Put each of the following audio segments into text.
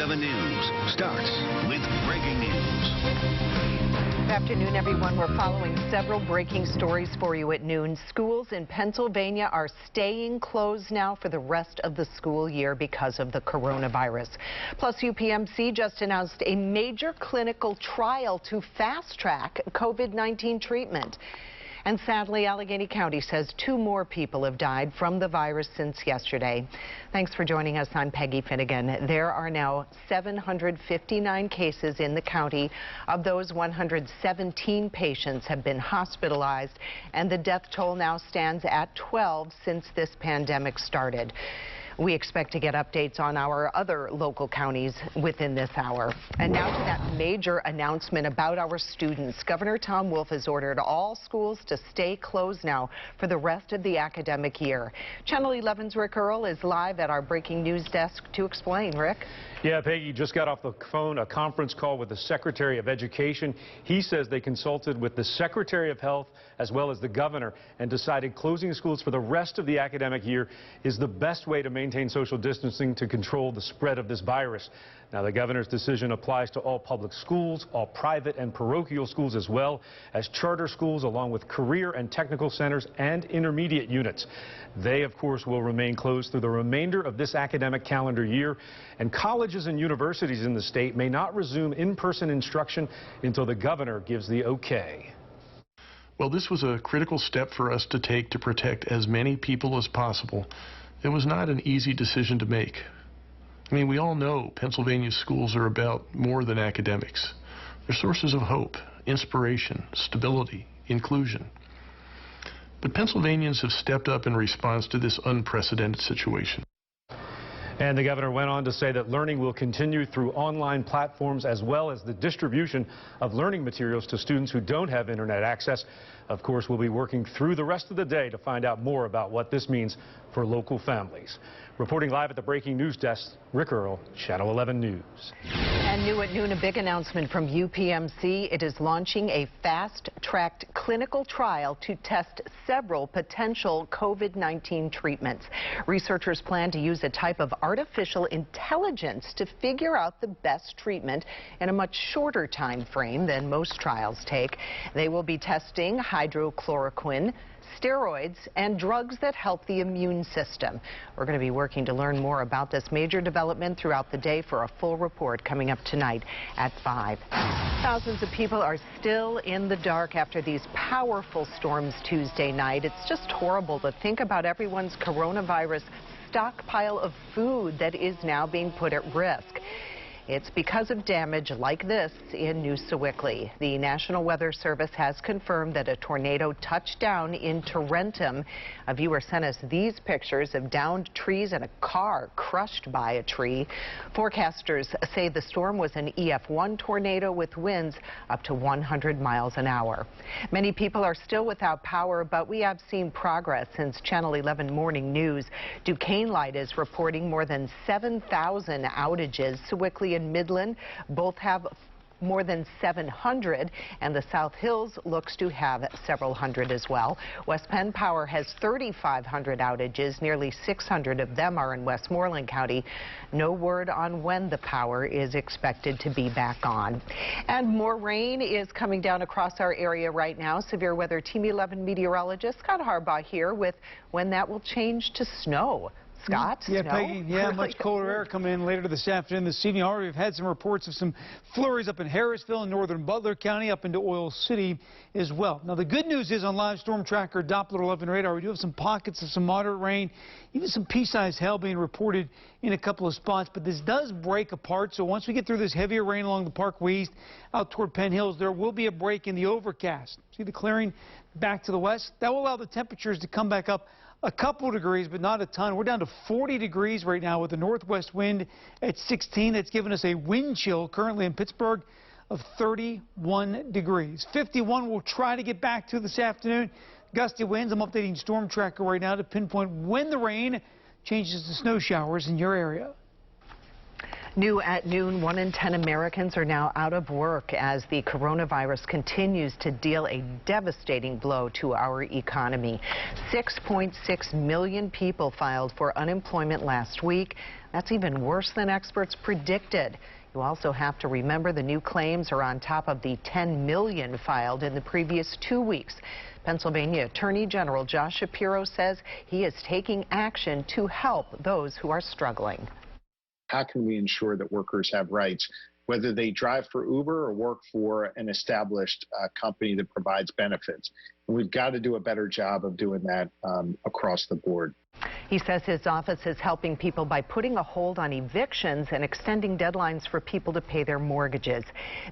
11 News starts with breaking news. Good afternoon, everyone. We're following several breaking stories for you at noon. Schools in Pennsylvania are staying closed now for the rest of the school year because of the coronavirus. Plus, UPMC just announced a major clinical trial to fast-track COVID-19 treatment. And sadly, Allegheny County says 2 more people have died from the virus since yesterday. Thanks for joining us. I'm Peggy Finnegan. There are now 759 cases in the county. Of those, 117 patients have been hospitalized, and the death toll now stands at 12 since this pandemic started. We expect to get updates on our other local counties within this hour. And now to that major announcement about our students. Governor Tom Wolf has ordered all schools to stay closed now for the rest of the academic year. Channel 11's Rick Earl is live at our breaking news desk to explain. Rick? Yeah, Peggy just got off the phone, a conference call with the Secretary of Education. He says they consulted with the Secretary of Health as well as the governor and decided closing schools for the rest of the academic year is the best way to maintain social distancing to control the spread of this virus. Now, the governor's decision applies to all public schools, all private and parochial schools, as well as charter schools, along with career and technical centers and intermediate units. They, of course, will remain closed through the remainder of this academic calendar year, and colleges and universities in the state may not resume in-person instruction until the governor gives the okay. Well, this was a critical step for us to take to protect as many people as possible. It was not an easy decision to make. I mean, we all know Pennsylvania's schools are about more than academics. They're sources of hope, inspiration, stability, inclusion. But Pennsylvanians have stepped up in response to this unprecedented situation. And the governor went on to say that learning will continue through online platforms as well as the distribution of learning materials to students who don't have internet access. Of course, we'll be working through the rest of the day to find out more about what this means for local families. Reporting live at the breaking news desk, Rick Earl, Channel 11 News. And new at noon, a big announcement from UPMC. It is launching a fast-tracked clinical trial to test several potential COVID-19 treatments. Researchers plan to use a type of artificial intelligence to figure out the best treatment in a much shorter time frame than most trials take. They will be testing hydrochloroquine, steroids, and drugs that help the immune system. We're going to be working to learn more about this major development throughout the day for a full report coming up tonight at 5. Thousands of people are still in the dark after these powerful storms Tuesday night. It's just horrible to think about everyone's coronavirus stockpile of food that is now being put at risk. It's because of damage like this in New Sewickley. The National Weather Service has confirmed that a tornado touched down in Tarentum. A viewer sent us these pictures of downed trees and a car crushed by a tree. Forecasters say the storm was an EF1 tornado with winds up to 100 miles an hour. Many people are still without power, but we have seen progress since Channel 11 Morning News. Duquesne Light is reporting more than 7,000 outages. Sewickley and Midland both have more than 700, and the South Hills looks to have several hundred as well. West Penn Power has 3,500 outages. Nearly 600 of them are in Westmoreland County. No word on when the power is expected to be back on. And more rain is coming down across our area right now. Severe Weather Team 11 meteorologist Scott Harbaugh here with when that will change to snow. Scott? Yeah, snow? Peggy, much colder air coming in later this afternoon, this evening. Already we've had some reports of some flurries up in Harrisville and northern Butler County, up into Oil City as well. Now, the good news is on Live Storm Tracker, Doppler 11 radar, we do have some pockets of some moderate rain, even some pea-sized hail being reported in a couple of spots. But this does break apart, so once we get through this heavier rain along the Parkway East out toward Penn Hills, there will be a break in the overcast. See the clearing back to the west? That will allow the temperatures to come back up a couple degrees, but not a ton. We're down to 40 degrees right now with the northwest wind at 16. That's given us a wind chill currently in Pittsburgh of 31 degrees. 51 we'll try to get back to this afternoon. Gusty winds. I'm updating Storm Tracker right now to pinpoint when the rain changes to snow showers in your area. New at noon, 1 in 10 Americans are now out of work as the coronavirus continues to deal a devastating blow to our economy. 6.6 million people filed for unemployment last week. That's even worse than experts predicted. You also have to remember the new claims are on top of the 10 million filed in the previous 2 weeks. Pennsylvania Attorney General Josh Shapiro says he is taking action to help those who are struggling. How can we ensure that workers have rights, whether they drive for Uber or work for an established company that provides benefits? And we've got to do a better job of doing that across the board. He says his office is helping people by putting a hold on evictions and extending deadlines for people to pay their mortgages.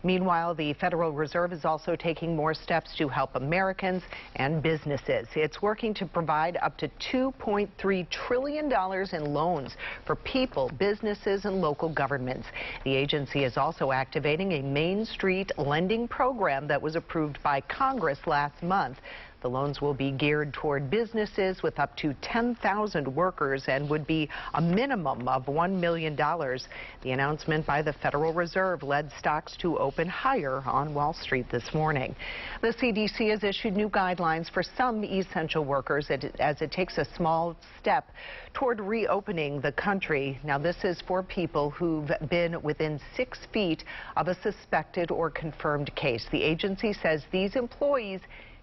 Meanwhile, the Federal Reserve is also taking more steps to help Americans and businesses. It's working to provide up to $2.3 trillion in loans for people, businesses, and local governments. The agency is also activating a Main Street lending program that was approved by Congress last month. The loans will be geared toward businesses with up to 10,000 workers and would be a minimum of $1 million. The announcement by the Federal Reserve led stocks to open higher on Wall Street this morning. The CDC has issued new guidelines for some essential workers as it takes a small step toward reopening the country. Now, this is for people who've been within 6 feet of a suspected or confirmed case. The agency says these employees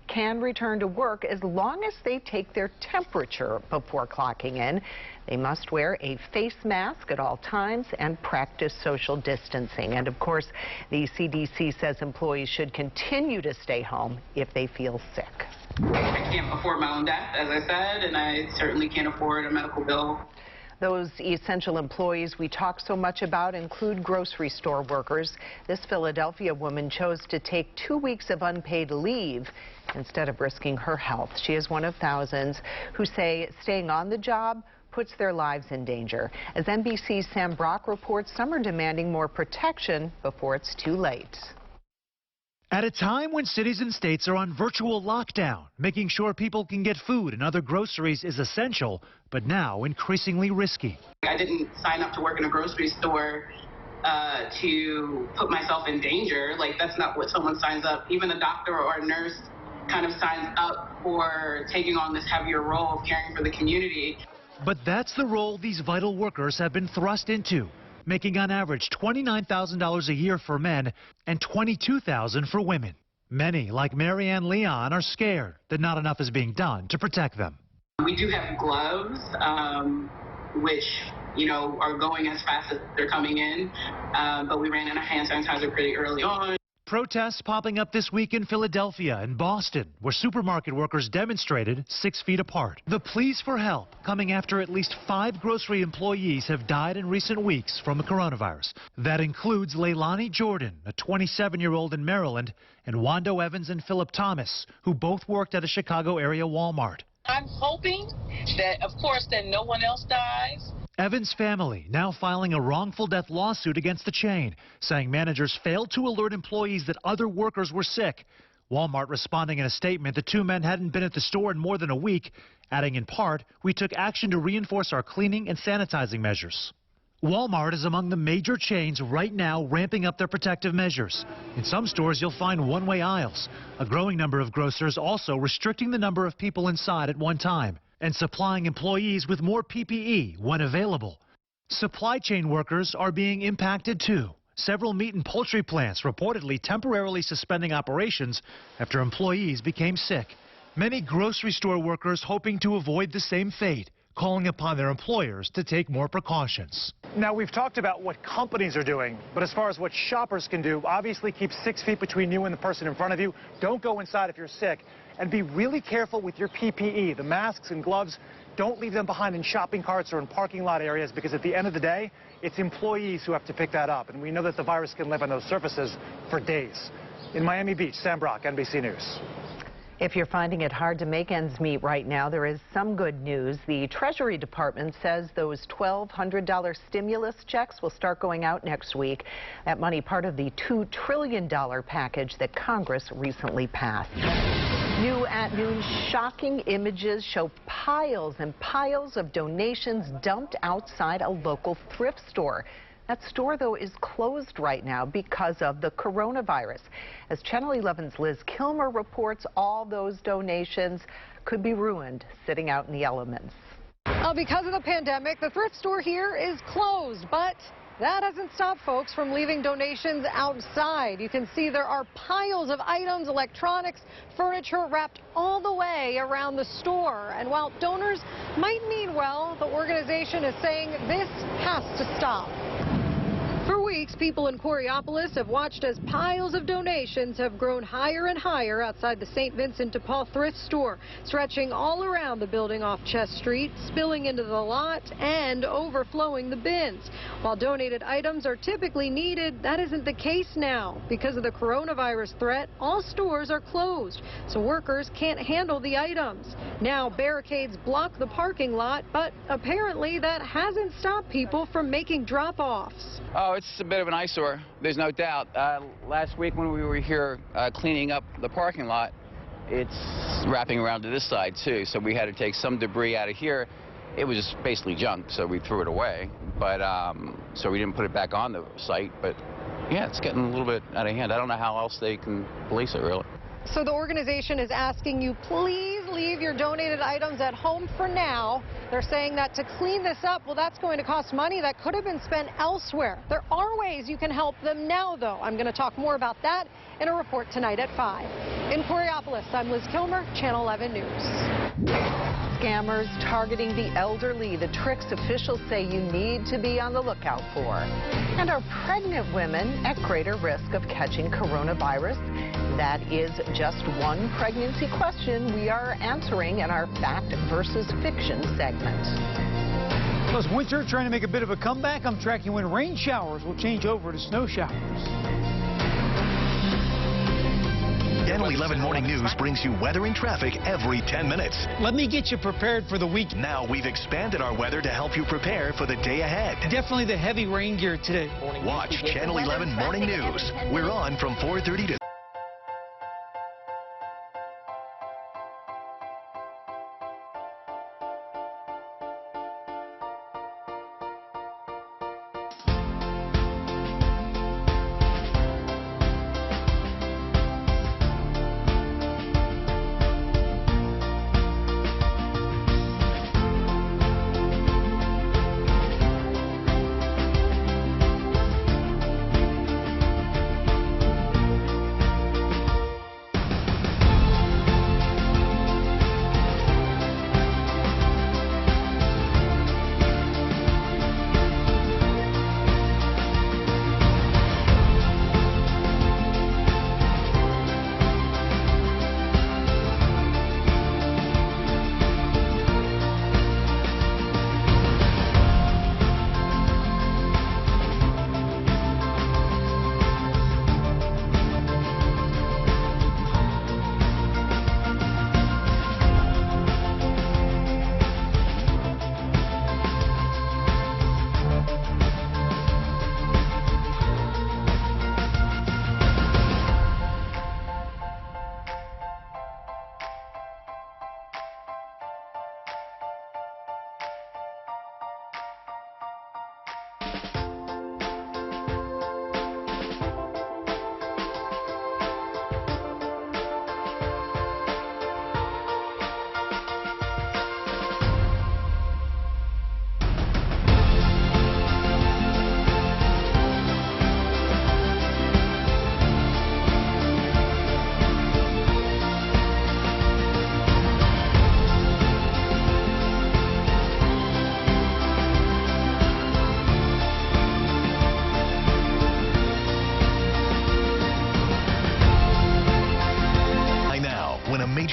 can return to work as long as they take their temperature before clocking in. They must wear a face mask at all times and practice social distancing. And of course, the CDC says employees should continue to stay home if they feel sick. I can't afford my own death, as I said, and I certainly can't afford a medical bill. Those essential employees we talk so much about include grocery store workers. This Philadelphia woman chose to take 2 weeks of unpaid leave instead of risking her health. She is one of thousands who say staying on the job puts their lives in danger. As NBC's Sam Brock reports, some are demanding more protection before it's too late. At a time when cities and states are on virtual lockdown, making sure people can get food and other groceries is essential, but now increasingly risky. I didn't sign up to work in a grocery store to put myself in danger. Like, that's not what someone signs up. Even a doctor or a nurse kind of signs up for taking on this heavier role of caring for the community. But that's the role these vital workers have been thrust into, making on average $29,000 a year for men and $22,000 for women. Many, like Marianne Leon, are scared that not enough is being done to protect them. We do have gloves, which, are going as fast as they're coming in, but we ran out of hand sanitizer pretty early on. Protests popping up this week in Philadelphia and Boston, where supermarket workers demonstrated 6 feet apart. The pleas for help coming after at least 5 grocery employees have died in recent weeks from the coronavirus. That includes Leilani Jordan, a 27-year-old in Maryland, and Wando Evans and Philip Thomas, who both worked at a Chicago area Walmart. I'm hoping that, of course, that no one else dies. Evans' family now filing a wrongful death lawsuit against the chain, saying managers failed to alert employees that other workers were sick. Walmart responding in a statement, the 2 men hadn't been at the store in more than a week, adding in part, "We took action to reinforce our cleaning and sanitizing measures." Walmart is among the major chains right now ramping up their protective measures. In some stores, you'll find one-way aisles. A growing number of grocers also restricting the number of people inside at one time and supplying employees with more PPE when available. Supply chain workers are being impacted too. Several meat and poultry plants reportedly temporarily suspending operations after employees became sick. Many grocery store workers hoping to avoid the same fate, calling upon their employers to take more precautions. Now, we've talked about what companies are doing, but as far as what shoppers can do, obviously keep 6 feet between you and the person in front of you. Don't go inside if you're sick. And be really careful with your PPE, the masks and gloves. Don't leave them behind in shopping carts or in parking lot areas, because at the end of the day, it's employees who have to pick that up. And we know that the virus can live on those surfaces for days. In Miami Beach, Sam Brock, NBC News. If you're finding it hard to make ends meet right now, there is some good news. The Treasury Department says those $1,200 stimulus checks will start going out next week. That money part of the $2 trillion package that Congress recently passed. New at noon, shocking images show piles and piles of donations dumped outside a local thrift store. That store, though, is closed right now because of the coronavirus. As Channel 11's Liz Kilmer reports, all those donations could be ruined sitting out in the elements. Because of the pandemic, the thrift store here is closed, but that doesn't stop folks from leaving donations outside. You can see there are piles of items, electronics, furniture wrapped all the way around the store. And while donors might mean well, the organization is saying this has to stop. For weeks, people in Coraopolis have watched as piles of donations have grown higher and higher outside the St. Vincent de Paul thrift store, stretching all around the building off Chess Street, spilling into the lot, and overflowing the bins. While donated items are typically needed, that isn't the case now. Because of the coronavirus threat, all stores are closed, so workers can't handle the items. Now, barricades block the parking lot, but apparently that hasn't stopped people from making drop-offs. Oh, it's a bit of an eyesore, there's no doubt. Last week when we were here cleaning up the parking lot, it's wrapping around to this side too, so we had to take some debris out of here. It was just basically junk, so we threw it away, but so we didn't put it back on the site, but yeah, it's getting a little bit out of hand. I don't know how else they can police it, really. So the organization is asking you, please leave your donated items at home for now. They're saying that to clean this up, well, that's going to cost money that could have been spent elsewhere. There are ways you can help them now, though. I'm going to talk more about that in a report tonight at 5. In Coraopolis, I'm Liz Kilmer, Channel 11 News. Scammers targeting the elderly, the tricks officials say you need to be on the lookout for. And are pregnant women at greater risk of catching coronavirus? That is just one pregnancy question we are answering in our Fact versus Fiction segment. Plus, winter trying to make a bit of a comeback. I'm tracking when rain showers will change over to snow showers. Channel 11 Morning News brings you weather and traffic every 10 minutes. Let me get you prepared for the week. Now we've expanded our weather to help you prepare for the day ahead. Definitely the heavy rain gear today. Watch Channel 11 Morning News. We're on from 4:30 to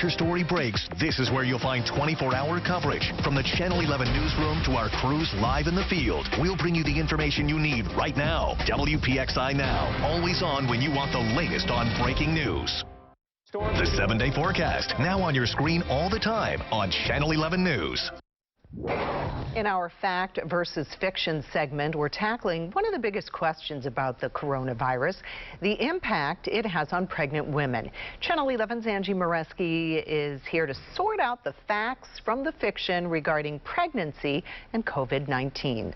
major story breaks, this is where you'll find 24-hour coverage. From the Channel 11 newsroom to our crews live in the field, we'll bring you the information you need right now. WPXI Now, always on when you want the latest on breaking news. The 7-day forecast, now on your screen all the time on Channel 11 News. In our Fact versus Fiction segment, we're tackling one of the biggest questions about the coronavirus, the impact it has on pregnant women. Channel 11's Angie Moreski is here to sort out the facts from the fiction regarding pregnancy and COVID-19.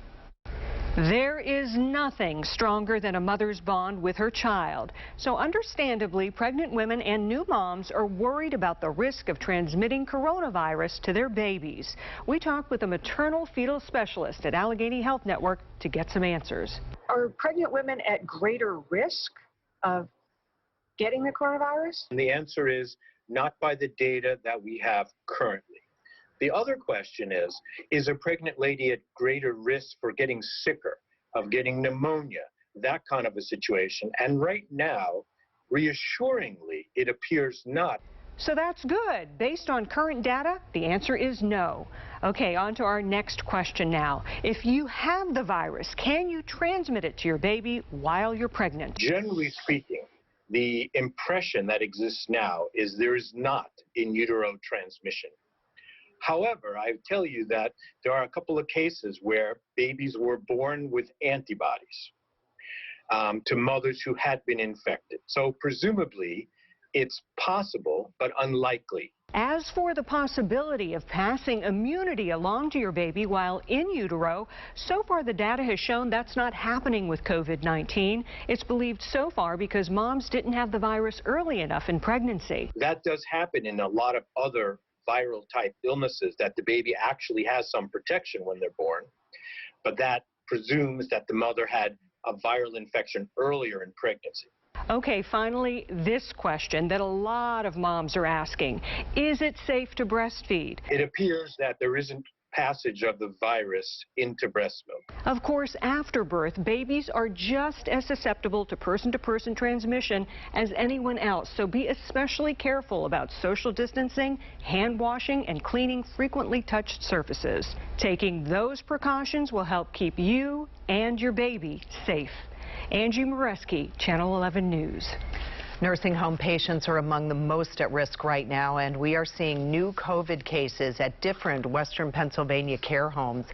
There is nothing stronger than a mother's bond with her child. So understandably, pregnant women and new moms are worried about the risk of transmitting coronavirus to their babies. We talked with a maternal fetal specialist at Allegheny Health Network to get some answers. Are pregnant women at greater risk of getting the coronavirus? And the answer is not by the data that we have currently. The other question is a pregnant lady at greater risk for getting sicker, of getting pneumonia, that kind of a situation? And right now, reassuringly, it appears not. So that's good. Based on current data, the answer is no. Okay, on to our next question now. If you have the virus, can you transmit it to your baby while you're pregnant? Generally speaking, the impression that exists now is there is not in utero transmission. However, I tell you that there are a couple of cases where babies were born with antibodies to mothers who had been infected. So presumably, it's possible, but unlikely. As for the possibility of passing immunity along to your baby while in utero, so far the data has shown that's not happening with COVID-19. It's believed so far because moms didn't have the virus early enough in pregnancy. That does happen in a lot of other viral type illnesses, that the baby actually has some protection when they're born, but that presumes that the mother had a viral infection earlier in pregnancy. Okay, finally, this question that a lot of moms are asking. Is it safe to breastfeed? It appears that there isn't passage of the virus into breast milk. Of course, after birth, babies are just as susceptible to person-to-person transmission as anyone else, so be especially careful about social distancing, hand washing, and cleaning frequently touched surfaces. Taking those precautions will help keep you and your baby safe. Angie Moreski, Channel 11 News. Nursing home patients are among the most at risk right now, and we are seeing new COVID cases at different Western Pennsylvania care homes.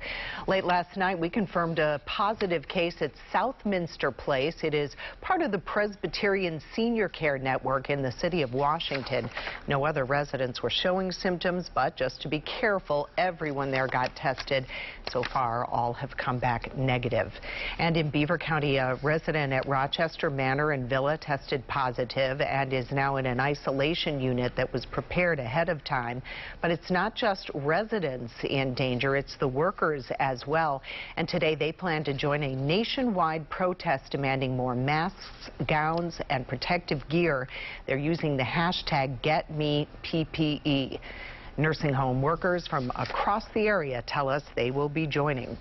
Late last night, we confirmed a positive case at Southminster Place. It is part of the Presbyterian Senior Care Network in the city of Washington. No other residents were showing symptoms, but just to be careful, everyone there got tested. So far, all have come back negative. And in Beaver County, a resident at Rochester Manor and Villa tested positive and is now in an isolation unit that was prepared ahead of time. But it's not just residents in danger, it's the workers as well. And today they plan to join a nationwide protest demanding more masks, gowns, and protective gear. They're using the hashtag #GetMePPE. Nursing home workers from across the area tell us they will be joining.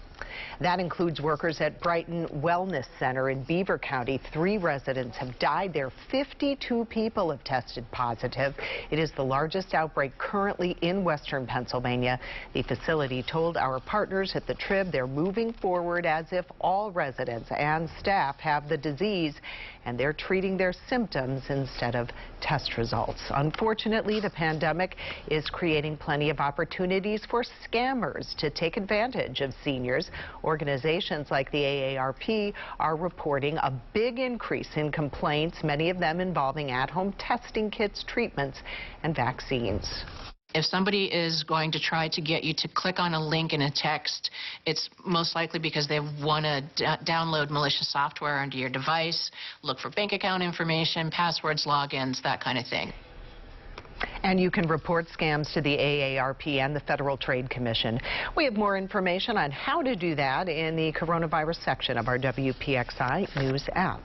That includes workers at Brighton Wellness Center in Beaver County. 3 residents have died there. 52 people have tested positive. It is the largest outbreak currently in Western Pennsylvania. The facility told our partners at the Trib they're moving forward as if all residents and staff have the disease, and they're treating their symptoms instead of test results. Unfortunately, the pandemic is creating plenty of opportunities for scammers to take advantage of seniors. Organizations like the AARP are reporting a big increase in complaints, many of them involving at-home testing kits, treatments, and vaccines. If somebody is going to try to get you to click on a link in a text, it's most likely because they want to download malicious software onto your device, look for bank account information, passwords, logins, that kind of thing. And you can report scams to the AARP and the Federal Trade Commission. We have more information on how to do that in the coronavirus section of our WPXI News app.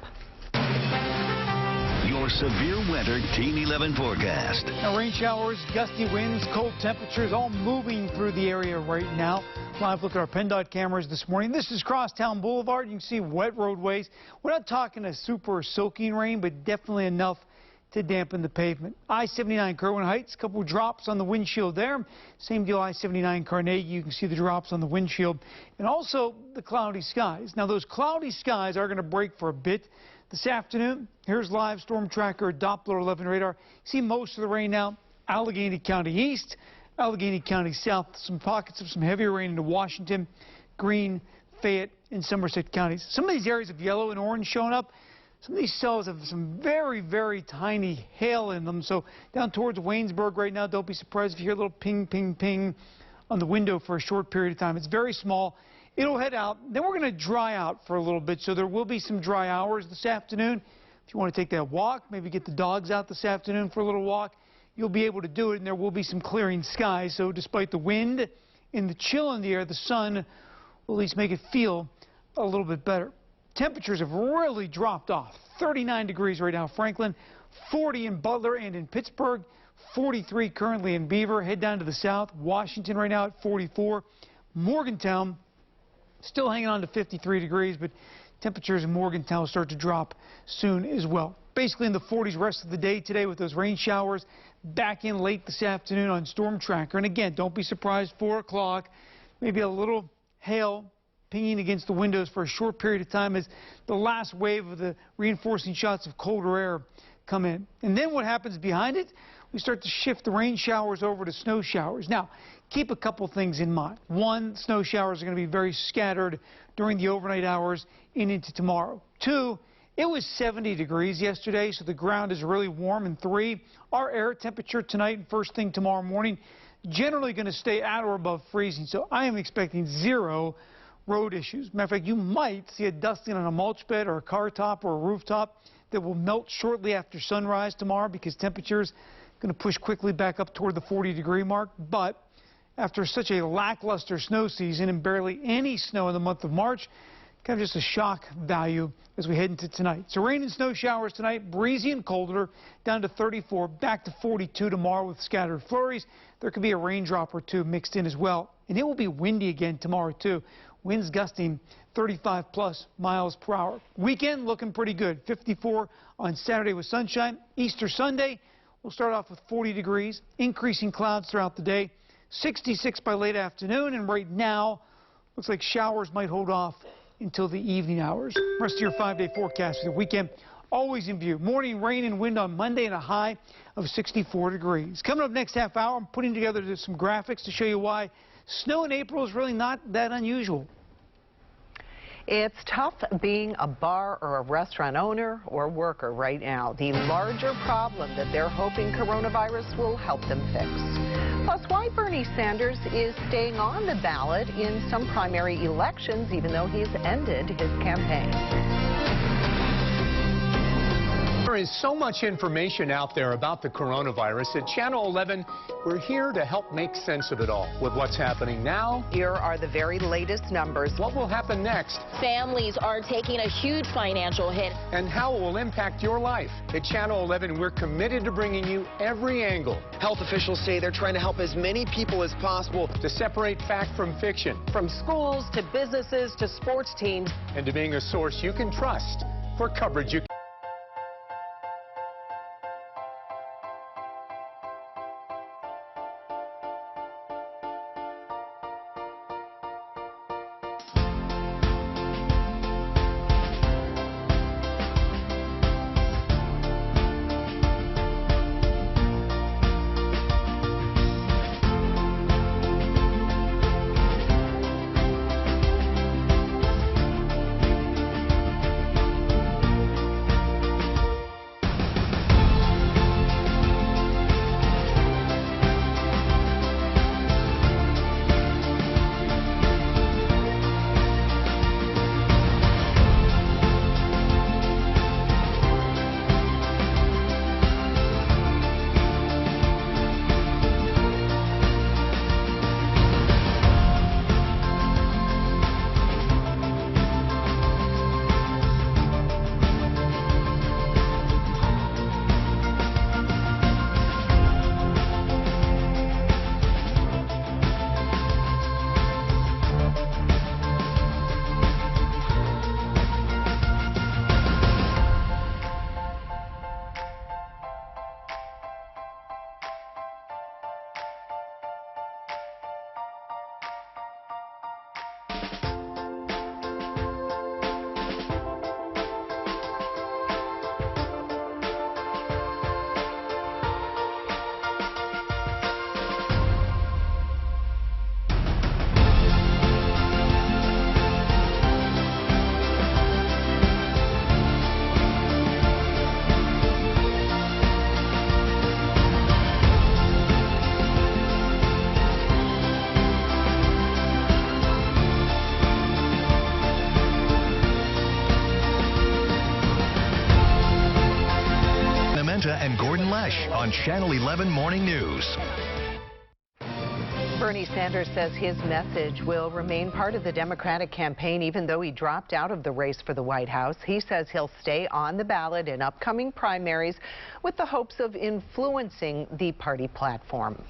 Your severe weather Team 11 forecast. Now, rain showers, gusty winds, cold temperatures all moving through the area right now. Live look at our PennDOT cameras this morning. This is Crosstown Boulevard. You can see wet roadways. We're not talking a super soaking rain, but definitely enough to dampen the pavement. I-79 Kerwin Heights, a couple drops on the windshield there. Same deal, I-79 Carnegie. You can see the drops on the windshield. And also the cloudy skies. Now, those cloudy skies are going to break for a bit this afternoon. Here's live storm tracker Doppler 11 radar. See most of the rain now. Allegheny County East, Allegheny County South. Some pockets of some heavier rain into Washington, Greene, Fayette, and Somerset counties. Some of these areas of yellow and orange showing up. Some of these cells have some very, very tiny hail in them. So down towards Waynesburg right now, don't be surprised if you hear a little ping, ping, ping on the window for a short period of time. It's very small. It'll head out. Then we're going to dry out for a little bit, so there will be some dry hours this afternoon. If you want to take that walk, maybe get the dogs out this afternoon for a little walk, you'll be able to do it, and there will be some clearing skies. So despite the wind and the chill in the air, the sun will at least make it feel a little bit better. Temperatures have really dropped off. 39 degrees right now, Franklin, 40 in Butler and in Pittsburgh, 43 currently in Beaver. Head down to the south, Washington right now at 44. Morgantown still hanging on to 53 degrees, but temperatures in Morgantown will start to drop soon as well. Basically in the 40s rest of the day today with those rain showers back in late this afternoon on Storm Tracker. And again, don't be surprised, 4 o'clock, maybe a little hail pinging against the windows for a short period of time as the last wave of the reinforcing shots of colder air come in. And then what happens behind it? We start to shift the rain showers over to snow showers. Now, keep a couple things in mind. One, snow showers are going to be very scattered during the overnight hours and into tomorrow. Two, it was 70 degrees yesterday, so the ground is really warm. And three, our air temperature tonight and first thing tomorrow morning generally going to stay at or above freezing. So I am expecting 0 road issues. Matter of fact, you might see a dusting on a mulch bed or a car top or a rooftop that will melt shortly after sunrise tomorrow because temperatures going to push quickly back up toward the 40-degree mark. But after such a lackluster snow season and barely any snow in the month of March, kind of just a shock value as we head into tonight. So rain and snow showers tonight, breezy and colder, down to 34, back to 42 tomorrow with scattered flurries. There could be a raindrop or two mixed in as well. And it will be windy again tomorrow, too. Winds gusting 35+ miles per hour. Weekend looking pretty good. 54 on Saturday with sunshine. Easter Sunday, we'll start off with 40 degrees, increasing clouds throughout the day. 66 by late afternoon, and right now, looks like showers might hold off until the evening hours. Rest of your 5-day forecast for the weekend always in view. Morning rain and wind on Monday and a high of 64 degrees. Coming up next half hour, I'm putting together some graphics to show you why snow in April is really not that unusual. It's tough being a bar or a restaurant owner or worker right now. The larger problem that they're hoping coronavirus will help them fix. Plus, why Bernie Sanders is staying on the ballot in some primary elections, even though he's ended his campaign. There is so much information out there about the coronavirus. At Channel 11, we're here to help make sense of it all. With what's happening now, here are the very latest numbers. What will happen next? Families are taking a huge financial hit. And how it will impact your life. At Channel 11, we're committed to bringing you every angle. Health officials say they're trying to help as many people as possible. To separate fact from fiction. From schools to businesses to sports teams. And to being a source you can trust for coverage you can. and Gordon Lesh on Channel 11 Morning News. Bernie Sanders says his message will remain part of the Democratic campaign even though he dropped out of the race for the White House. He says he'll stay on the ballot in upcoming primaries with the hopes of influencing the party platform.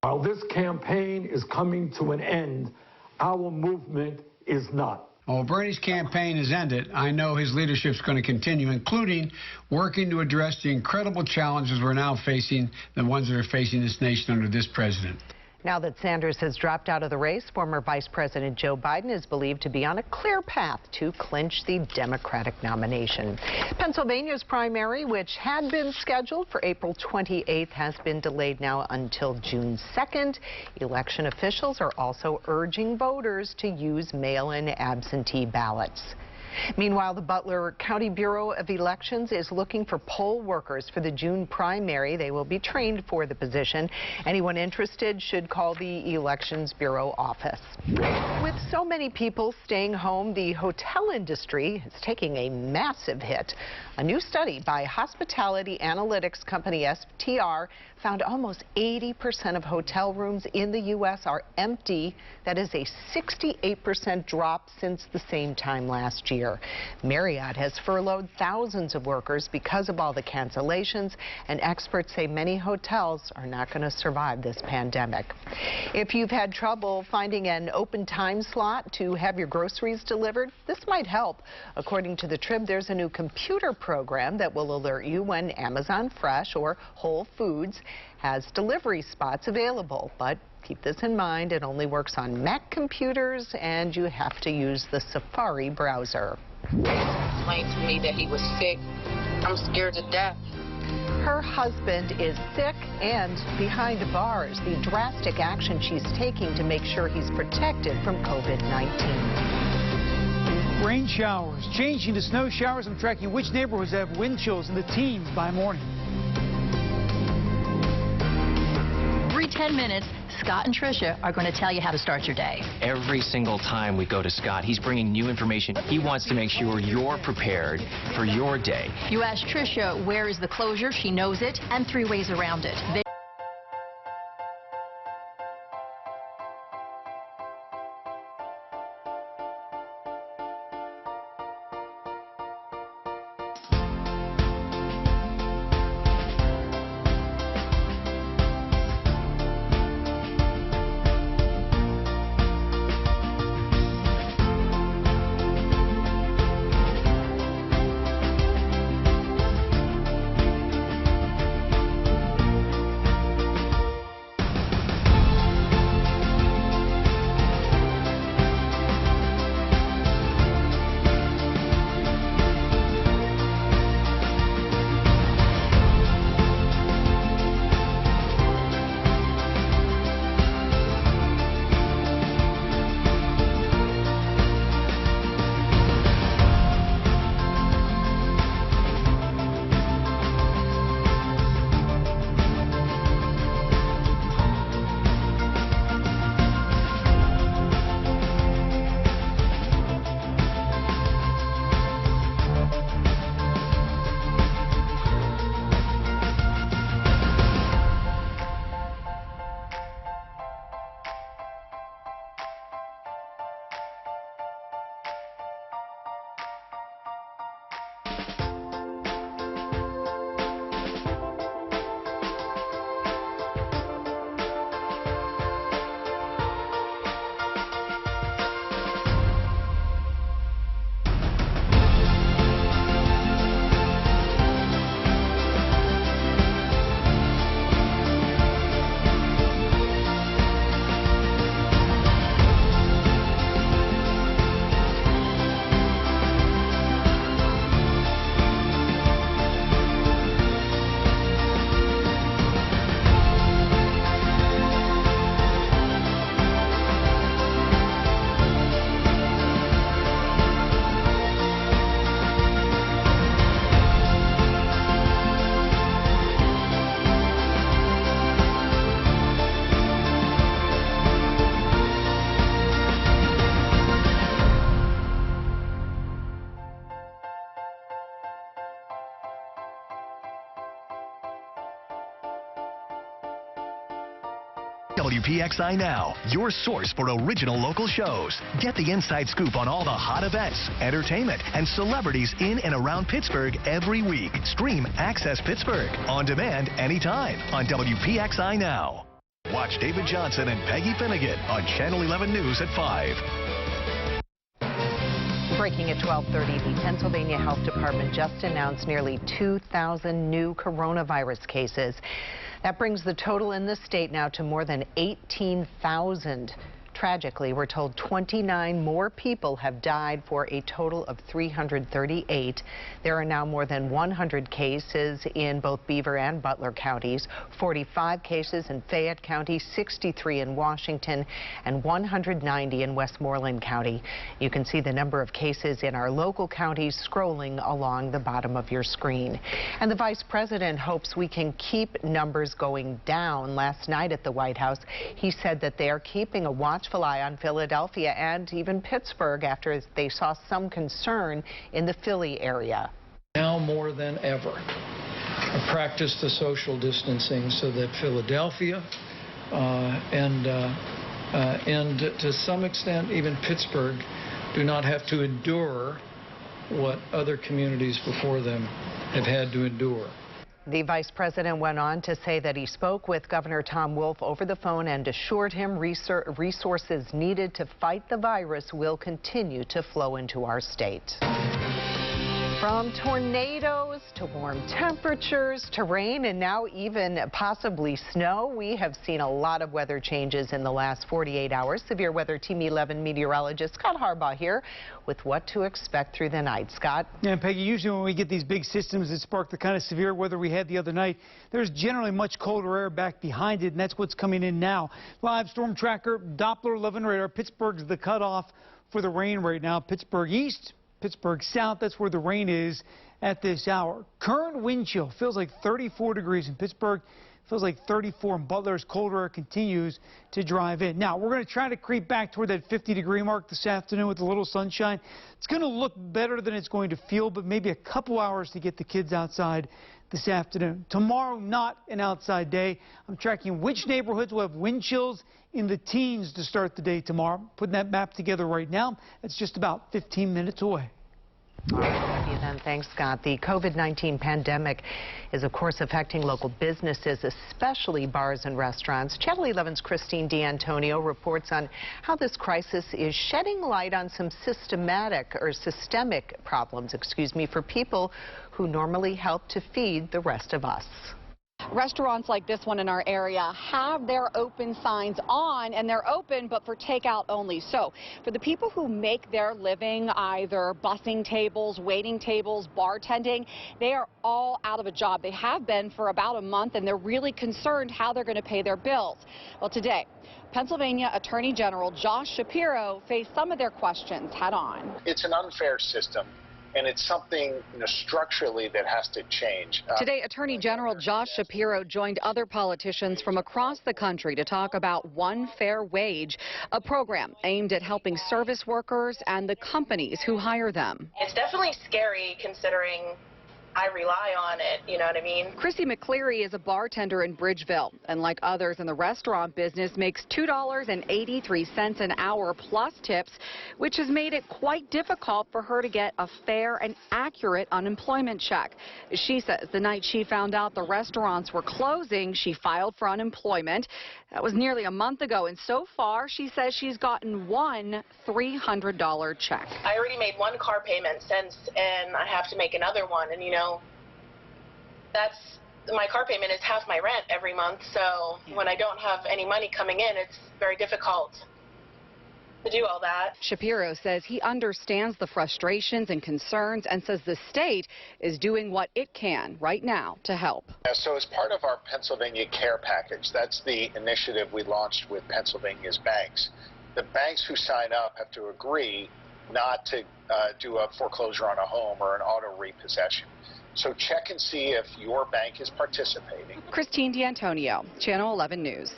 While this campaign is coming to an end, our movement is not. Well, Bernie's campaign has ended. I know his leadership is going to continue, including working to address the incredible challenges we're now facing, the ones that are facing this nation under this president. Now that Sanders has dropped out of the race, former Vice President Joe Biden is believed to be on a clear path to clinch the Democratic nomination. Pennsylvania's primary, which had been scheduled for April 28th, has been delayed now until June 2nd. Election officials are also urging voters to use mail-in absentee ballots. Meanwhile, the Butler County Bureau of Elections is looking for poll workers for the June primary. They will be trained for the position. Anyone interested should call the Elections Bureau office. With so many people staying home, the hotel industry is taking a massive hit. A new study by hospitality analytics company STR found almost 80% of hotel rooms in the U.S. are empty. That is a 68% drop since the same time last year. Marriott has furloughed thousands of workers because of all the cancellations, and experts say many hotels are not going to survive this pandemic. If you've had trouble finding an open time slot to have your groceries delivered, this might help. According to the Trib, there's a new computer program that will alert you when Amazon Fresh or Whole Foods has delivery spots available. But keep this in mind, it only works on Mac computers and you have to use the Safari browser. Explained to me that he was sick. I'm scared to death. Her husband is sick and behind bars. The drastic action she's taking to make sure he's protected from COVID-19. Rain showers changing to snow showers. I'm tracking which neighborhoods have wind chills in the teens by morning. Every 10 minutes, Scott and Tricia are going to tell you how to start your day. Every single time we go to Scott, he's bringing new information. He wants to make sure you're prepared for your day. You ask Tricia, where is the closure? She knows it, and 3 ways around it. WPXI Now, your source for original local shows. Get the inside scoop on all the hot events, entertainment, and celebrities in and around Pittsburgh every week. Stream Access Pittsburgh on demand anytime on WPXI Now. Watch David Johnson and Peggy Finnegan on Channel 11 News at 5. Breaking at 12:30, the Pennsylvania Health Department just announced nearly 2,000 new coronavirus cases. That brings the total in the state now to more than 18,000. Tragically, we're told 29 more people have died for a total of 338. There are now more than 100 cases in both Beaver and Butler counties, 45 cases in Fayette County, 63 in Washington, and 190 in Westmoreland County. You can see the number of cases in our local counties scrolling along the bottom of your screen. And the Vice President hopes we can keep numbers going down. Last night at the White House, he said that they are keeping a watchful eye on Philadelphia and even Pittsburgh after they saw some concern in the Philly area. Now more than ever, practice the social distancing so that Philadelphia and to some extent even Pittsburgh do not have to endure what other communities before them have had to endure. The Vice President went on to say that he spoke with Governor Tom Wolf over the phone and assured him resources needed to fight the virus will continue to flow into our state. From tornadoes to warm temperatures to rain and now even possibly snow, we have seen a lot of weather changes in the last 48 hours. Severe Weather Team 11 meteorologist Scott Harbaugh here with what to expect through the night. Scott? Yeah, Peggy, usually when we get these big systems that spark the kind of severe weather we had the other night, there's generally much colder air back behind it, and that's what's coming in now. Live storm tracker, Doppler 11 radar. Pittsburgh's the cutoff for the rain right now. Pittsburgh East, Pittsburgh South, that's where the rain is at this hour. Current wind chill feels like 34 degrees in Pittsburgh, feels like 34 in Butler as colder air continues to drive in. Now, we're going to try to creep back toward that 50-degree mark this afternoon with a little sunshine. It's going to look better than it's going to feel, but maybe a couple hours to get the kids outside this afternoon. Tomorrow, not an outside day. I'm tracking which neighborhoods will have wind chills in the teens to start the day tomorrow. Putting that map together right now. It's just about 15 minutes away. All right, then. Thanks, Scott. The COVID-19 pandemic is, of course, affecting local businesses, especially bars and restaurants. Channel 11's Christine D'Antonio reports on how this crisis is shedding light on some systemic problems, for people who normally help to feed the rest of us. Restaurants like this one in our area have their open signs on, and they're open but for takeout only. So for the people who make their living either bussing tables, waiting tables, bartending, they are all out of a job. They have been for about a month, and they're really concerned how they're going to pay their bills. Well, today, Pennsylvania Attorney General Josh Shapiro faced some of their questions head on. It's an unfair system, and it's something structurally that has to change. Today, Attorney General Josh Shapiro joined other politicians from across the country to talk about One Fair Wage, a program aimed at helping service workers and the companies who hire them. It's definitely scary considering I rely on it, you know what I mean? Chrissy McCleary is a bartender in Bridgeville, and like others in the restaurant business, makes $2.83 an hour plus tips, which has made it quite difficult for her to get a fair and accurate unemployment check. She says the night she found out the restaurants were closing, she filed for unemployment. That was nearly a month ago, and so far, she says she's gotten one $300 check. I already made one car payment since, and I have to make another one, and my car payment is half my rent every month, so when I don't have any money coming in, it's very difficult to do all that. Shapiro says he understands the frustrations and concerns and says the state is doing what it can right now to help. So as part of our Pennsylvania Care Package, that's the initiative we launched with Pennsylvania's banks. The banks who sign up have to agree not to do a foreclosure on a home or an auto repossession. So check and see if your bank is participating. Christine D'Antonio, Channel 11 News.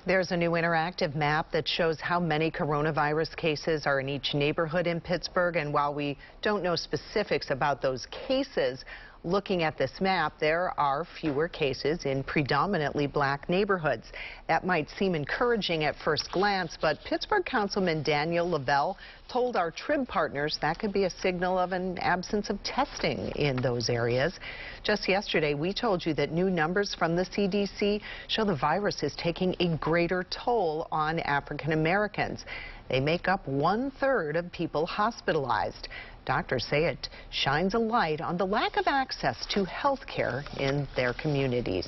There's a new interactive map that shows how many coronavirus cases are in each neighborhood in Pittsburgh. And while we don't know specifics about those cases, Looking at this map, there are fewer cases in predominantly black neighborhoods. That might seem encouraging at first glance, but Pittsburgh Councilman Daniel Lavelle told our Trib partners that could be a signal of an absence of testing in those areas. Just yesterday, we told you that new numbers from the CDC show the virus is taking a greater toll on African Americans. They make up 1/3 of people hospitalized. Doctors say it shines a light on the lack of access to health care in their communities.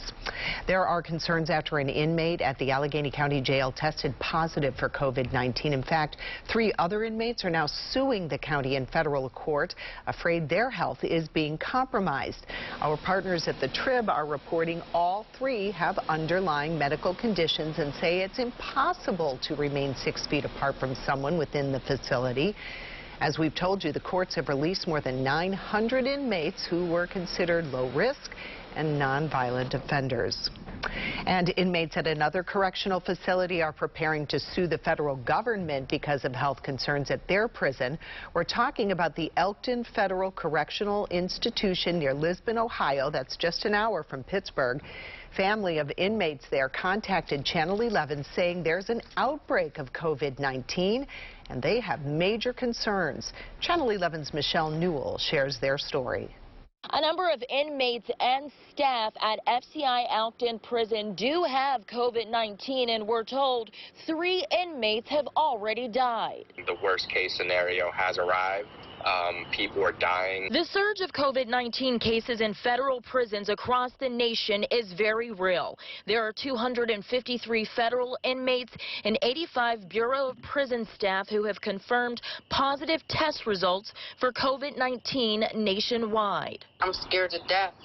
There are concerns after an inmate at the Allegheny County Jail tested positive for COVID-19. In fact, 3 other inmates are now suing the county in federal court, afraid their health is being compromised. Our partners at the Trib are reporting all 3 have underlying medical conditions and say it's impossible to remain 6 feet apart from someone within the facility. As we've told you, the courts have released more than 900 inmates who were considered low risk and nonviolent offenders. And inmates at another correctional facility are preparing to sue the federal government because of health concerns at their prison. We're talking about the Elkton Federal Correctional Institution near Lisbon, Ohio. That's just an hour from Pittsburgh. Family of inmates there contacted Channel 11 saying there's an outbreak of COVID-19 and they have major concerns. Channel 11's Michelle Newell shares their story. A number of inmates and staff at FCI Elkton Prison do have COVID-19, and we're told 3 inmates have already died. The worst case scenario has arrived. People are dying. The surge of COVID-19 cases in federal prisons across the nation is very real. There are 253 federal inmates and 85 Bureau of Prison staff who have confirmed positive test results for COVID-19 nationwide. I'm scared to death.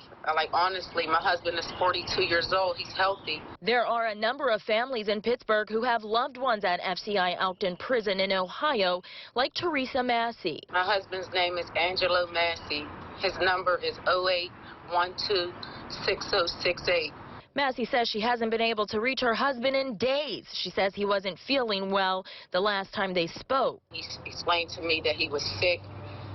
Honestly, my husband is 42 years old. He's healthy. There are a number of families in Pittsburgh who have loved ones at FCI Elkton Prison in Ohio, like Teresa Massey. My husband's name is Angelo Massey. His number is 0812-6068. Massey says she hasn't been able to reach her husband in days. She says he wasn't feeling well the last time they spoke. He explained to me that he was sick,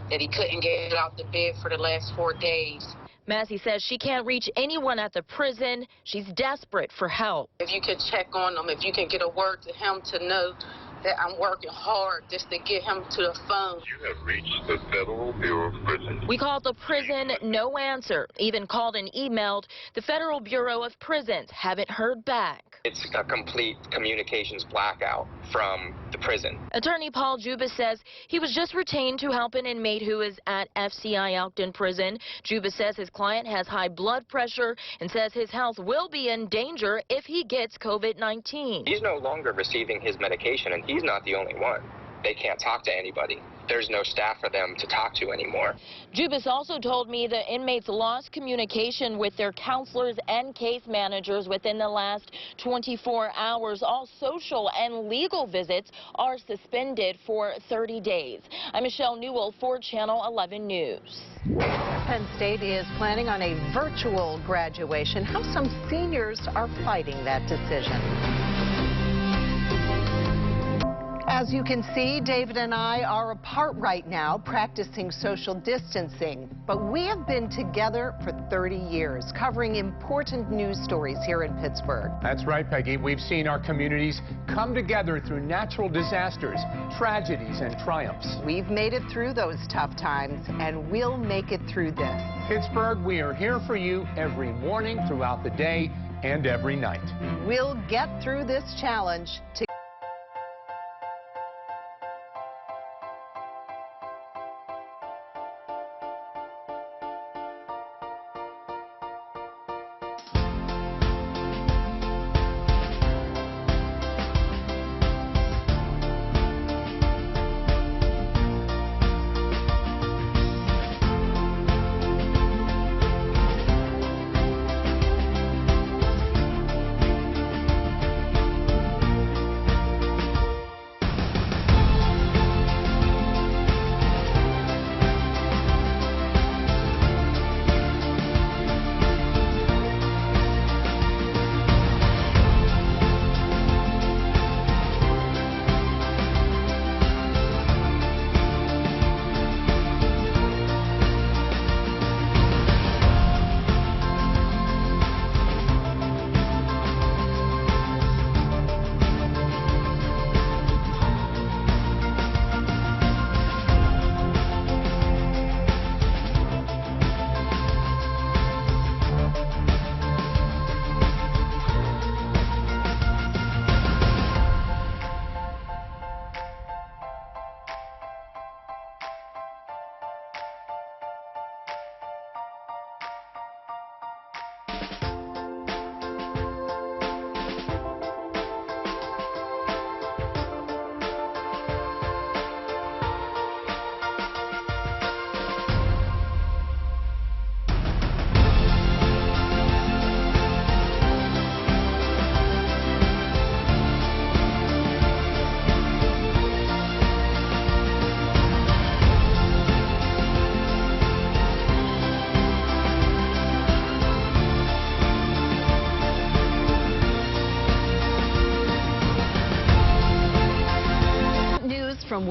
that he couldn't get out the bed for the last 4 days. Massey says she can't reach anyone at the prison. She's desperate for help. If you can check on him, if you can get a word to him to know that I'm working hard just to get him to the phone. You have reached the Federal Bureau of Prisons. We called the prison, no answer. Even called and emailed the Federal Bureau of Prisons. Haven't heard back. It's a complete communications blackout from the prison. Attorney Paul Jubas says he was just retained to help an inmate who is at FCI Elkton Prison. Jubas says his client has high blood pressure and says his health will be in danger if he gets COVID-19. He's no longer receiving his medication, and he's not the only one. They can't talk to anybody. There's no staff for them to talk to anymore. Jubas also told me the inmates lost communication with their counselors and case managers within the last 24 hours. All social and legal visits are suspended for 30 days. I'm Michelle Newell for Channel 11 News. Penn State is planning on a virtual graduation. How some seniors are fighting that decision. As you can see, David and I are apart right now, practicing social distancing. But we have been together for 30 years, covering important news stories here in Pittsburgh. That's right, Peggy. We've seen our communities come together through natural disasters, tragedies, and triumphs. We've made it through those tough times, and we'll make it through this. Pittsburgh, we are here for you every morning, throughout the day, and every night. We'll get through this challenge together.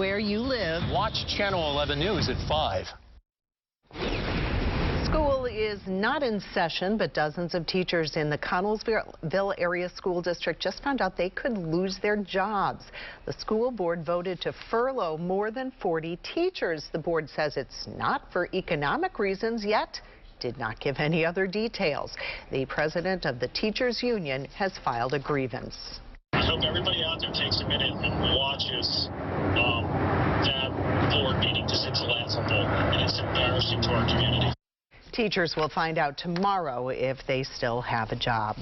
where you live. Watch Channel 11 News at 5. School is not in session, but dozens of teachers in the Connellsville Area School District just found out they could lose their jobs. The school board voted to furlough more than 40 teachers. The board says it's not for economic reasons, yet did not give any other details. The president of the teachers union has filed a grievance. I hope everybody out there takes a minute and watches that board meeting, because it's laughable and it's embarrassing to our community. Teachers will find out tomorrow if they still have a job.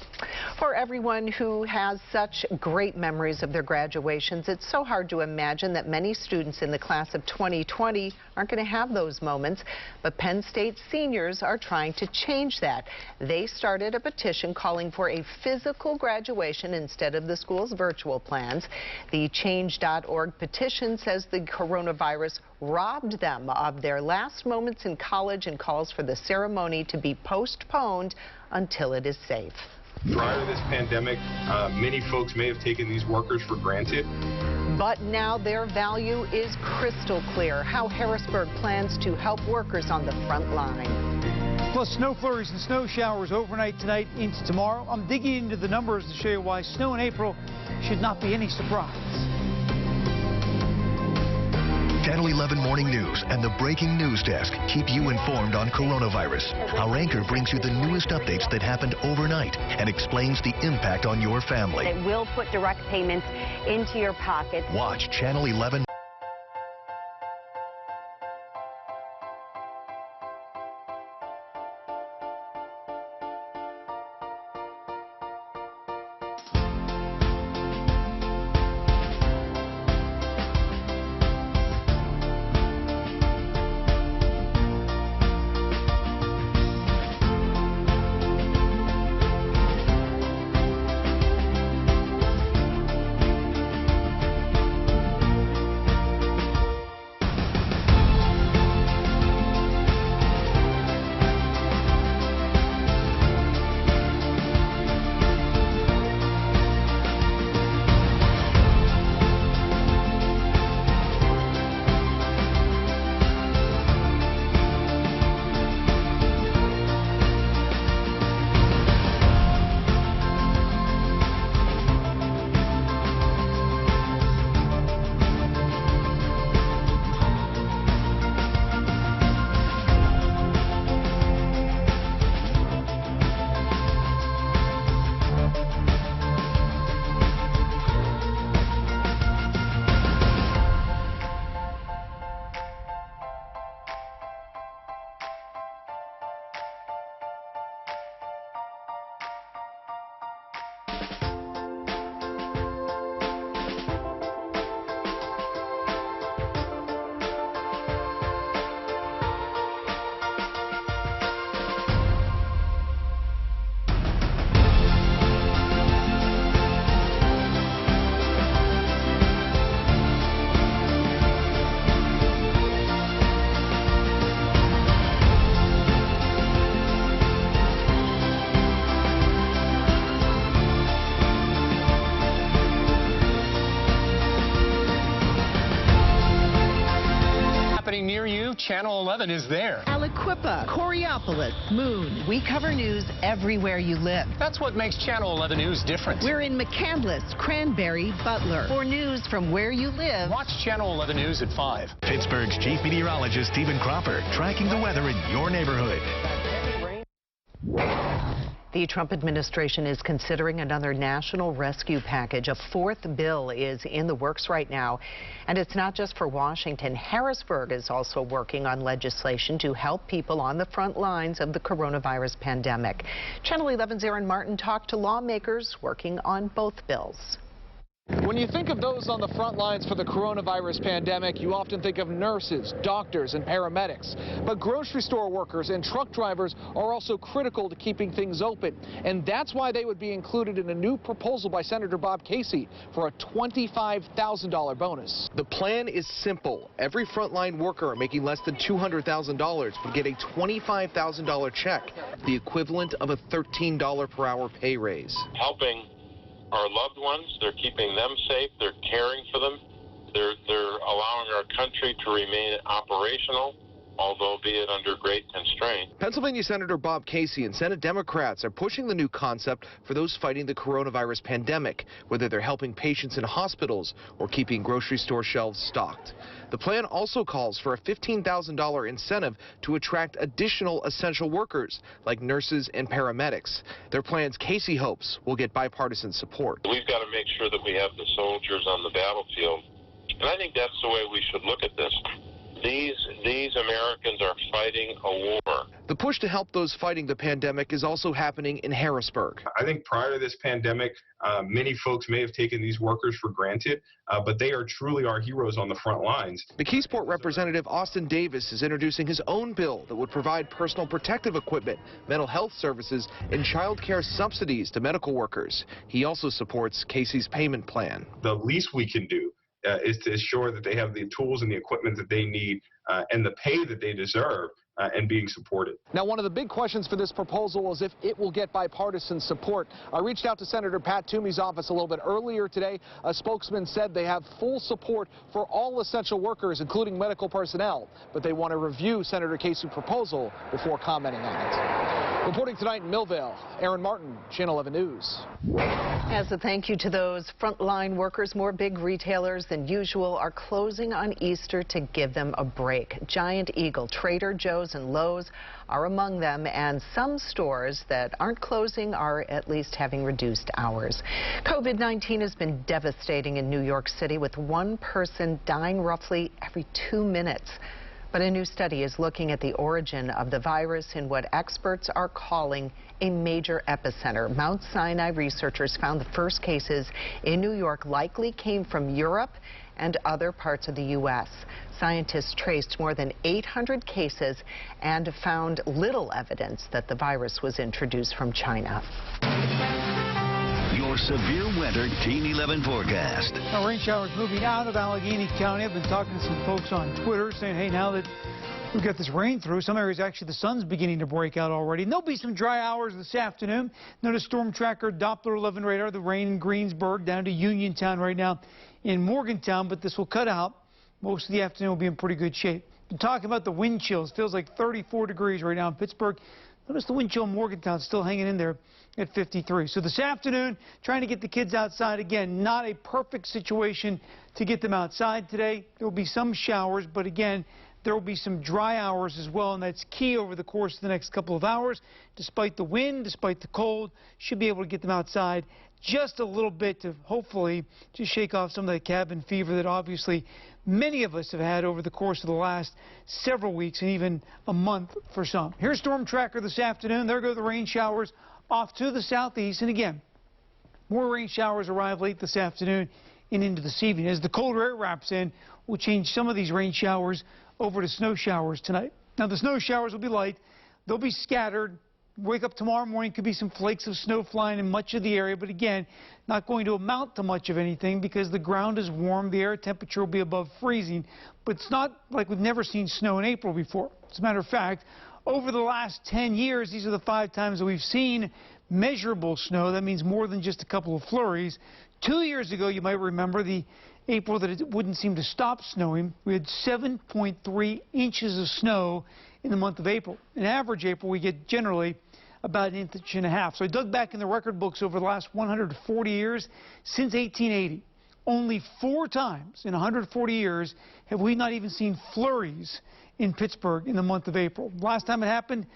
For everyone who has such great memories of their graduations, it's so hard to imagine that many students in the class of 2020 aren't going to have those moments. But Penn State seniors are trying to change that. They started a petition calling for a physical graduation instead of the school's virtual plans. The Change.org petition says the coronavirus robbed them of their last moments in college and calls for the ceremony to be postponed until it is safe. Prior to this pandemic, many folks may have taken these workers for granted. But now their value is crystal clear. How Harrisburg plans to help workers on the front line. Plus snow flurries and snow showers overnight tonight into tomorrow. I'm digging into the numbers to show you why snow in April should not be any surprise. Channel 11 Morning News and the Breaking News Desk keep you informed on coronavirus. Our anchor brings you the newest updates that happened overnight and explains the impact on your family. It will put direct payments into your pocket. Watch Channel 11. Near you, Channel 11 is there. Aliquippa, Coraopolis, Moon. We cover news everywhere you live. That's what makes Channel 11 News different. We're in McCandless, Cranberry, Butler. For news from where you live, watch Channel 11 News at 5. Pittsburgh's chief meteorologist Stephen Cropper tracking the weather in your neighborhood. The Trump administration is considering another national rescue package. A fourth bill is in the works right now. And it's not just for Washington. Harrisburg is also working on legislation to help people on the front lines of the coronavirus pandemic. Channel 11's Aaron Martin talked to lawmakers working on both bills. When you think of those on the front lines for the coronavirus pandemic, you often think of nurses, doctors, and paramedics. But grocery store workers and truck drivers are also critical to keeping things open. And that's why they would be included in a new proposal by Senator Bob Casey for a $25,000 bonus. The plan is simple. Every frontline worker making less than $200,000 would get a $25,000 check, the equivalent of a $13 per hour pay raise. Helping our loved ones, they're keeping them safe, they're caring for them, They're allowing our country to remain operational, although be it under great constraint. Pennsylvania Senator Bob Casey and Senate Democrats are pushing the new concept for those fighting the coronavirus pandemic, whether they're helping patients in hospitals or keeping grocery store shelves stocked. The plan also calls for a $15,000 incentive to attract additional essential workers like nurses and paramedics. Their plans, Casey hopes, will get bipartisan support. We've got to make sure that we have the soldiers on the battlefield, and I think that's the way we should look at this. These Americans are fighting a war. The push to help those fighting the pandemic is also happening in Harrisburg. I think prior to this pandemic, many folks may have taken these workers for granted, but they are truly our heroes on the front lines. McKeesport Representative Austin Davis is introducing his own bill that would provide personal protective equipment, mental health services, and child care subsidies to medical workers. He also supports Casey's payment plan. The least we can do is to ensure that they have the tools and the equipment that they need and the pay that they deserve and being supported. Now, one of the big questions for this proposal is if it will get bipartisan support. I reached out to Senator Pat Toomey's office a little bit earlier today. A spokesman said they have full support for all essential workers, including medical personnel, but they want to review Senator Casey's proposal before commenting on it. Reporting tonight in Millvale, Aaron Martin, Channel 11 News. As a thank you to those frontline workers, more big retailers than usual are closing on Easter to give them a break. Giant Eagle, Trader Joe's, and Lowe's are among them, and some stores that aren't closing are at least having reduced hours. COVID-19 has been devastating in New York City, with one person dying roughly every 2 minutes. But a new study is looking at the origin of the virus in what experts are calling a major epicenter. Mount Sinai researchers found the first cases in New York likely came from Europe and other parts of the U.S. Scientists traced more than 800 cases and found little evidence that the virus was introduced from China. Your severe weather Team 11 forecast. Now, rain showers moving out of Allegheny County. I've been talking to some folks on Twitter saying, hey, now that we've got this rain through, some areas actually the sun's beginning to break out already. And there'll be some dry hours this afternoon. Notice Storm Tracker Doppler 11 radar, the rain in Greensburg down to Uniontown right now in Morgantown, but this will cut out. Most of the afternoon will be in pretty good shape. Been talking about the wind chills. Feels like 34 degrees right now in Pittsburgh. Notice the wind chill in Morgantown still hanging in there at 53. So this afternoon, trying to get the kids outside. Again, not a perfect situation to get them outside today. There will be some showers, but again, there will be some dry hours as well, and that's key over the course of the next couple of hours. Despite the wind, despite the cold, should be able to get them outside just a little bit to hopefully just shake off some of that cabin fever that obviously many of us have had over the course of the last several weeks and even a month for some. Here's Storm Tracker this afternoon. There go the rain showers off to the southeast. And again, more rain showers arrive late this afternoon and into this evening. As the colder air wraps in, we'll change some of these rain showers over to snow showers tonight. Now, the snow showers will be light. They'll be scattered. Wake up tomorrow morning, could be some flakes of snow flying in much of the area, but again, not going to amount to much of anything because the ground is warm, the air temperature will be above freezing, but it's not like we've never seen snow in April before. As a matter of fact, over the last 10 years, these are the 5 times that we've seen measurable snow. That means more than just a couple of flurries. 2 years ago, you might remember the April that it wouldn't seem to stop snowing. We had 7.3 inches of snow in the month of April. In average April, we get generally about 1.5 inches. So I dug back in the record books over the last 140 years. Since 1880, only 4 times in 140 years have we not even seen flurries in Pittsburgh in the month of April. Last time it happened,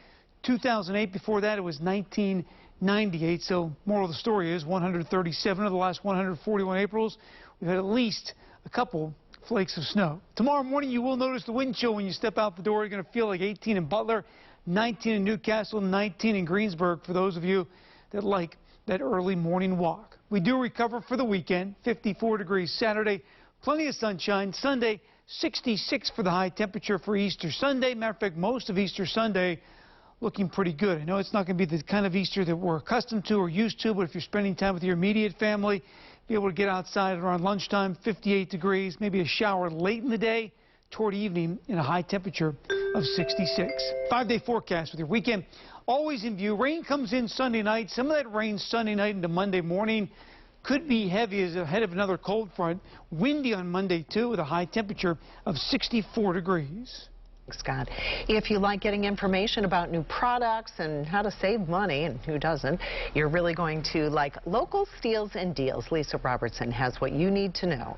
2008. Before that, it was 1998. So moral of the story is 137 of the last 141 Aprils, we've had at least a couple flakes of snow. Tomorrow morning, you will notice the wind chill when you step out the door. You're going to feel like 18 in Butler, 19 in Newcastle, 19 in Greensburg for those of you that like that early morning walk. We do recover for the weekend, 54 degrees Saturday, plenty of sunshine. Sunday, 66 for the high temperature for Easter Sunday. Matter of fact, most of Easter Sunday looking pretty good. I know it's not going to be the kind of Easter that we're accustomed to or used to, but if you're spending time with your immediate family, be able to get outside around lunchtime, 58 degrees, maybe a shower late in the day, toward evening in a high temperature of 66. 5-day forecast with your weekend always in view. Rain comes in Sunday night. Some of that rain Sunday night into Monday morning could be heavy as ahead of another cold front. Windy on Monday, too, with a high temperature of 64 degrees. Scott, if you like getting information about new products and how to save money, and who doesn't, you're really going to like Local Steals and Deals. Lisa Robertson has what you need to know.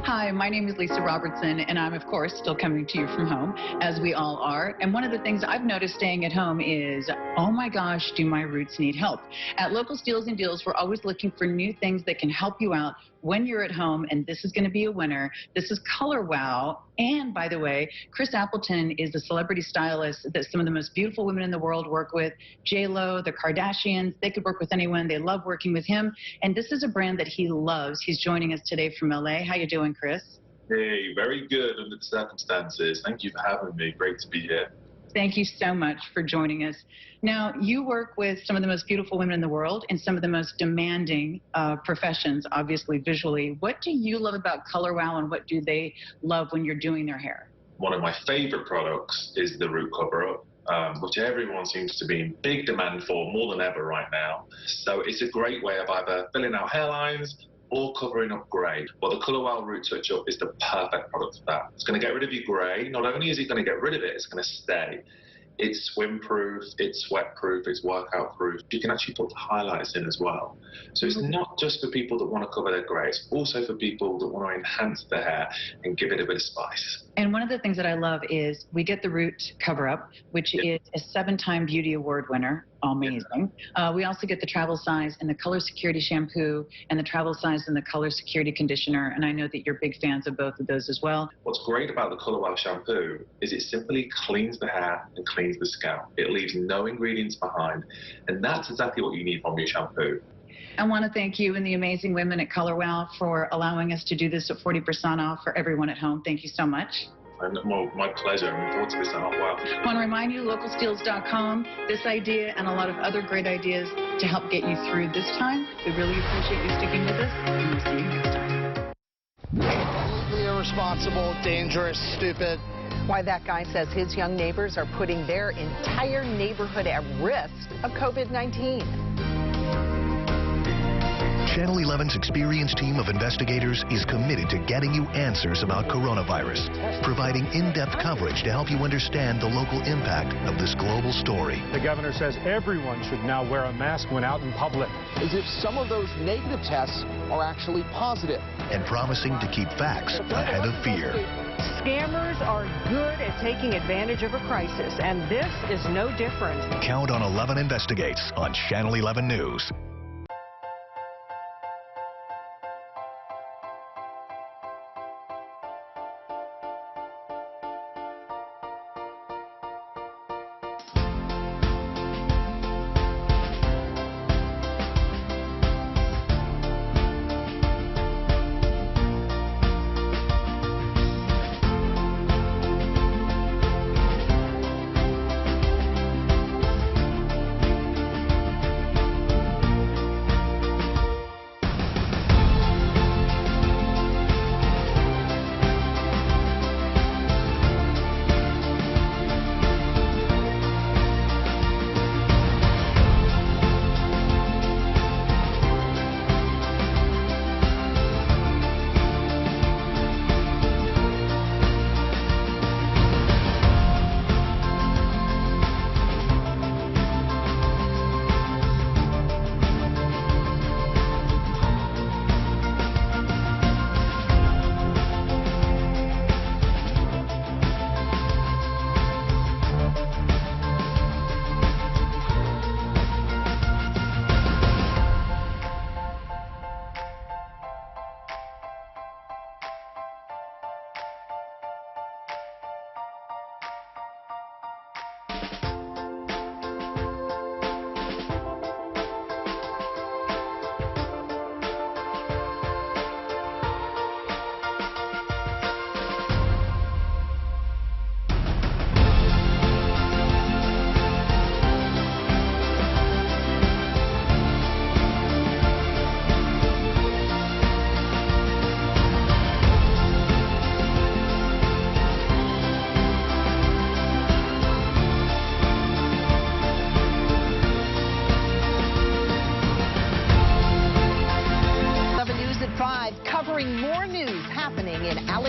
Hi, my name is Lisa Robertson, and I'm, of course, still coming to you from home, as we all are. And one of the things I've noticed staying at home is, oh my gosh, do my roots need help? At Local Steals and Deals, we're always looking for new things that can help you out when you're at home, and this is going to be a winner. This is Color Wow. And by the way, Chris Appleton is a celebrity stylist that some of the most beautiful women in the world work with. J-Lo, the Kardashians, they could work with anyone. They love working with him. And this is a brand that he loves. He's joining us today from LA. How you doing, Chris? Hey, very good under the circumstances. Thank you for having me. Great to be here. Thank you so much for joining us. Now, you work with some of the most beautiful women in the world in some of the most demanding professions, obviously visually. What do you love about Color Wow, and what do they love when you're doing their hair? One of my favorite products is the root cover-up, which everyone seems to be in big demand for more than ever right now. So it's a great way of either filling out hairlines or covering up grey. Well, the Color Wow Root Touch Up is the perfect product for that. It's going to get rid of your grey. Not only is it going to get rid of it, it's going to stay. It's swim-proof, it's sweat-proof, it's workout-proof. You can actually put the highlights in as well. So it's not just for people that want to cover their grey, it's also for people that want to enhance their hair and give it a bit of spice. And one of the things that I love is we get the Root Cover-Up, which is a 7-time Beauty Award winner. Amazing. We also get the travel size and the Color Security shampoo and the travel size and the Color Security conditioner. And I know that you're big fans of both of those as well. What's great about the Color Wow shampoo is it simply cleans the hair and cleans the scalp. It leaves no ingredients behind. And that's exactly what you need from your shampoo. I want to thank you and the amazing women at Color Wow for allowing us to do this at 40% off for everyone at home. Thank you so much. Well, my pleasure. I'm looking forward to this. Wow. I want to remind you, localsteals.com, this idea and a lot of other great ideas to help get you through this time. We really appreciate you sticking with us, and we'll see you next time. Completely irresponsible, dangerous, stupid. Why that guy says his young neighbors are putting their entire neighborhood at risk of COVID-19. Channel 11's experienced team of investigators is committed to getting you answers about coronavirus, providing in-depth coverage to help you understand the local impact of this global story. The governor says everyone should now wear a mask when out in public. As if some of those negative tests are actually positive. And promising to keep facts ahead of fear. Scammers are good at taking advantage of a crisis, and this is no different. Count on 11 Investigates on Channel 11 News.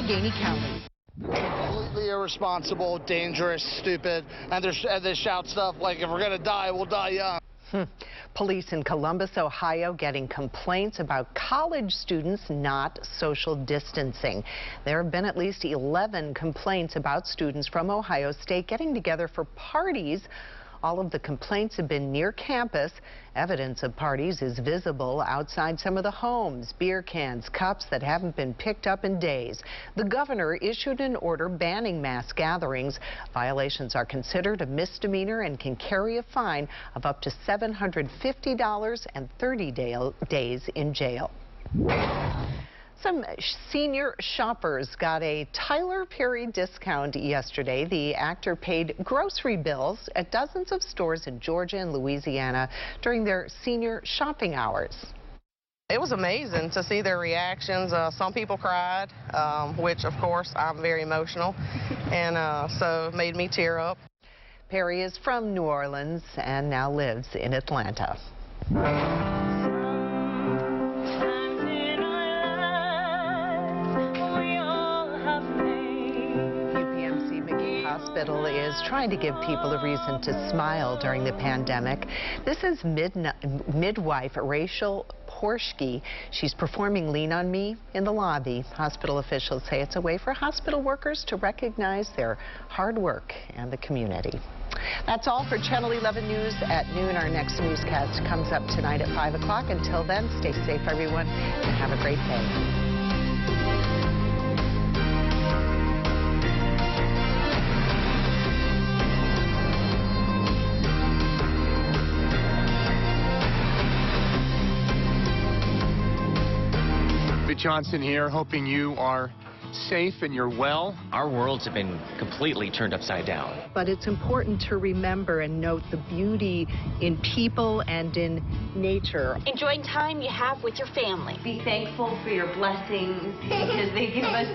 Allegheny County. Completely irresponsible, dangerous, stupid, and they shout stuff like, if we're going to die, we'll die young. Police in Columbus, Ohio, getting complaints about college students not social distancing. There have been at least 11 complaints about students from Ohio State getting together for parties. All of the complaints have been near campus. Evidence of parties is visible outside some of the homes. Beer cans, cups that haven't been picked up in days. The governor issued an order banning mass gatherings. Violations are considered a misdemeanor and can carry a fine of up to $750 and 30 days in jail. Some senior shoppers got a Tyler Perry discount yesterday. The actor paid grocery bills at dozens of stores in Georgia and Louisiana during their senior shopping hours. It was amazing to see their reactions. Some people cried, which of course I'm very emotional, and so it made me tear up. Perry is from New Orleans and now lives in Atlanta. Hospital is trying to give people a reason to smile during the pandemic. This is midwife Rachel Porschke. She's performing Lean on Me in the lobby. Hospital officials say it's a way for hospital workers to recognize their hard work and the community. That's all for Channel 11 News at noon. Our next newscast comes up tonight at 5 o'clock. Until then, stay safe, everyone, and have a great day. Johnson here, hoping you are safe and you're well. Our worlds have been completely turned upside down. But it's important to remember and note the beauty in people and in nature. Enjoying time you have with your family. Be thankful for your blessings because they give us